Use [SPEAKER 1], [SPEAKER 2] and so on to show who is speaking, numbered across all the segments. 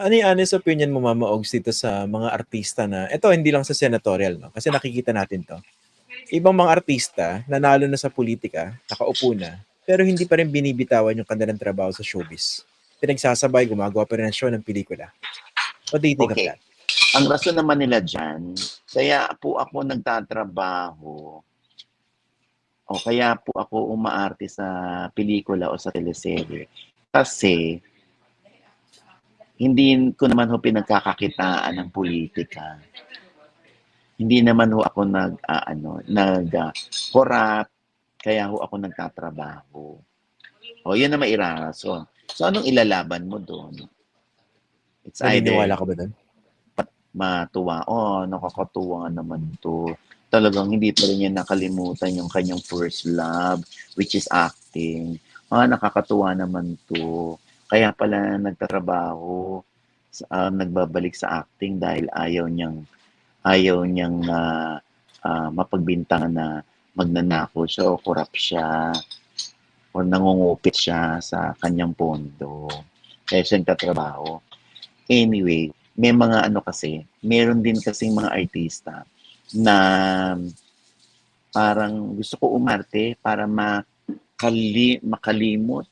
[SPEAKER 1] Ano yung honest opinion mo, Mama Ogs, dito sa mga artista na, ito hindi lang sa senatorial, no? Kasi nakikita natin to. Ibang mga artista, nanalo na sa politika, nakaupo na, pero hindi pa rin binibitawan yung kanilang trabaho sa showbiz. Pinagsasabay, gumagawa pa rin ng show ng pelikula. What do you think of
[SPEAKER 2] Okay.
[SPEAKER 1] that?
[SPEAKER 2] Ang rason naman nila dyan, kaya po ako nagtatrabaho o kaya po ako umaarte sa pelikula o sa teleserye. Kasi hindi ko naman ho pinagkakakitaan ng politika. Hindi naman ho ako corrupt, kaya ho ako nagtatrabaho. O, yun na mairarason. So, anong ilalaban mo doon? It's
[SPEAKER 1] Naniniwala
[SPEAKER 2] either
[SPEAKER 1] ka ba doon?
[SPEAKER 2] matuwa, nakakatuwa naman to. Talagang hindi pa rin niya nakalimutan yung kanyang first love, which is acting. Nakakatuwa naman to. Kaya pala nagtatrabaho, nagbabalik sa acting dahil ayaw niyang mapagbintangan na magnanakaw siya o corrupt siya o nangungupit siya sa kanyang pondo. Kaya siya nagtatrabaho. Anyway, may mga meron din kasing mga artista na parang gusto ko umarte para makalimot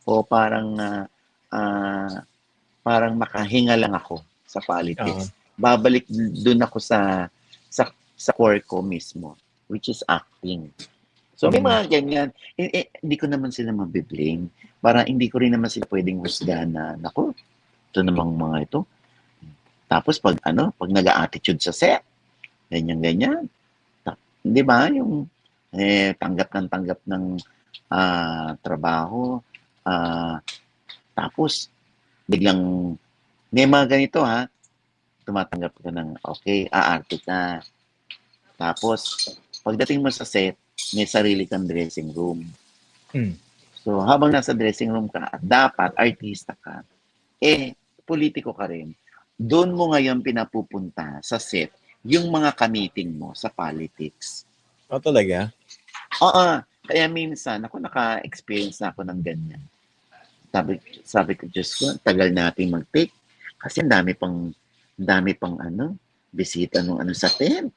[SPEAKER 2] o parang makahinga lang ako sa
[SPEAKER 1] Oo.
[SPEAKER 2] politics. Babalik doon ako sa core ko mismo, which is acting. So may mga ganyan. Hindi ko naman sila mabiblame. Para hindi ko rin naman sila pwedeng husgahan na, naku, ito namang mga ito. Tapos pag nag-attitude sa set, ganyan-ganyan. Di ba? Yung tanggap ng trabaho. Tapos biglang may mga ganito tumatanggap ka ng okay, aarte ka. Tapos pagdating mo sa set, may sarili kang dressing room. So habang nasa dressing room ka, dapat artista ka, politiko ka rin. Doon mo ngayon pinapupunta sa set yung mga kamiting mo sa politics.
[SPEAKER 1] Talaga?
[SPEAKER 2] Oo. Kaya minsan, ako naka-experience na ako ng ganyan. Sabi ko, Diyos ko, tagal natin mag-take. Kasi ang dami pang bisita nung sa tent.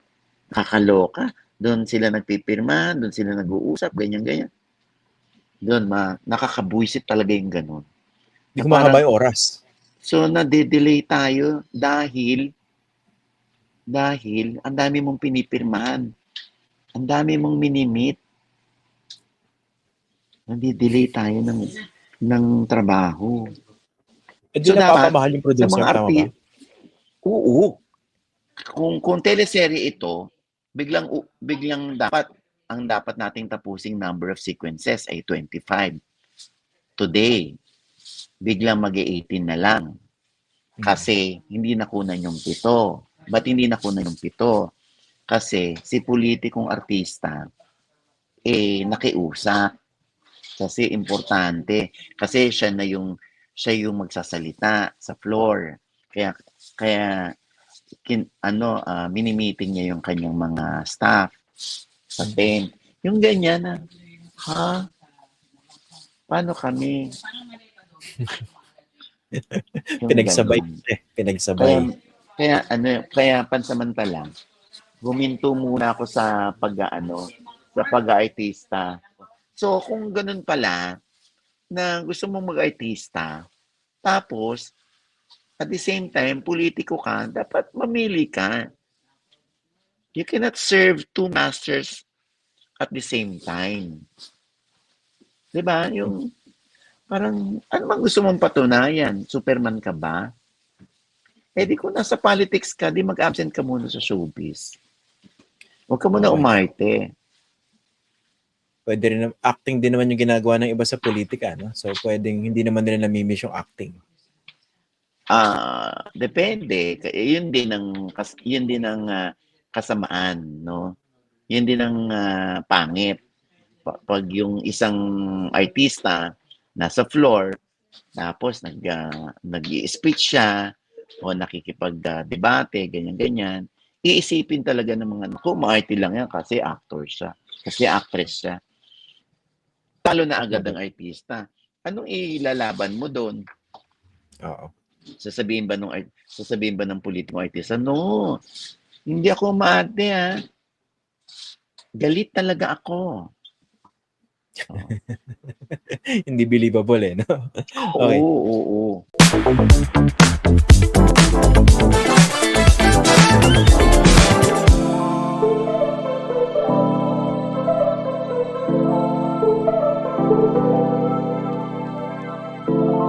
[SPEAKER 2] Nakakaloka. Doon sila nagpipirma, doon sila nag-uusap, ganyan-ganyan. Doon, nakakabuisit talaga yung ganun.
[SPEAKER 1] Hindi ko mahaba yung oras.
[SPEAKER 2] So, nade-delay tayo dahil ang dami mong pinipirmahan. Ang dami mong minimit. Nade-delay tayo ng trabaho.
[SPEAKER 1] Di napapamahal yung producer,
[SPEAKER 2] sa mga
[SPEAKER 1] tama ba?
[SPEAKER 2] Oo. Kung teleserye ito, biglang dapat nating tapusing number of sequences ay 25. Today, biglang mag-18 na lang. Kasi hindi nakunan yung 7. Ba't hindi nakunan yung 7? Kasi si politikong artista nakiusap. Kasi importante. Kasi siya yung magsasalita sa floor. Kaya mini-meeting niya yung kanyang mga staff sa tent. Yung ganyan paano kami?
[SPEAKER 1] Pinagsabay. Pinagsabay.
[SPEAKER 2] Kaya pansamantala, huminto muna ako sa pag-aartista. So, kung ganun pala, na gusto mong mag-artista, tapos, at the same time, politiko ka, dapat mamili ka. You cannot serve two masters at the same time. Diba? Yung, parang, ano bang gusto mong patunayan? Superman ka ba? Di kung nasa politics ka, di mag-absent ka muna sa showbiz. Huwag ka muna umarte.
[SPEAKER 1] Pwede rin, acting din naman yung ginagawa ng iba sa politika, no? So, pwedeng hindi naman nila namimiss yung acting.
[SPEAKER 2] Depende. Yun din ang kasamaan, no? Yun din ang pangit. Pag yung isang artista nasa floor, tapos nag-i-speech siya o nakikipag-debate, ganyan-ganyan, iisipin talaga ng mga maarte lang yan kasi actor siya, kasi actress siya. Talo na agad ang artista. Anong ilalaban mo doon?
[SPEAKER 1] Oo.
[SPEAKER 2] Sasabihin ba ng politikong artista, "No, hindi ako umaarte, galit talaga ako." Oh.
[SPEAKER 1] Hindi believable, no? Okay.
[SPEAKER 2] Oo, oo.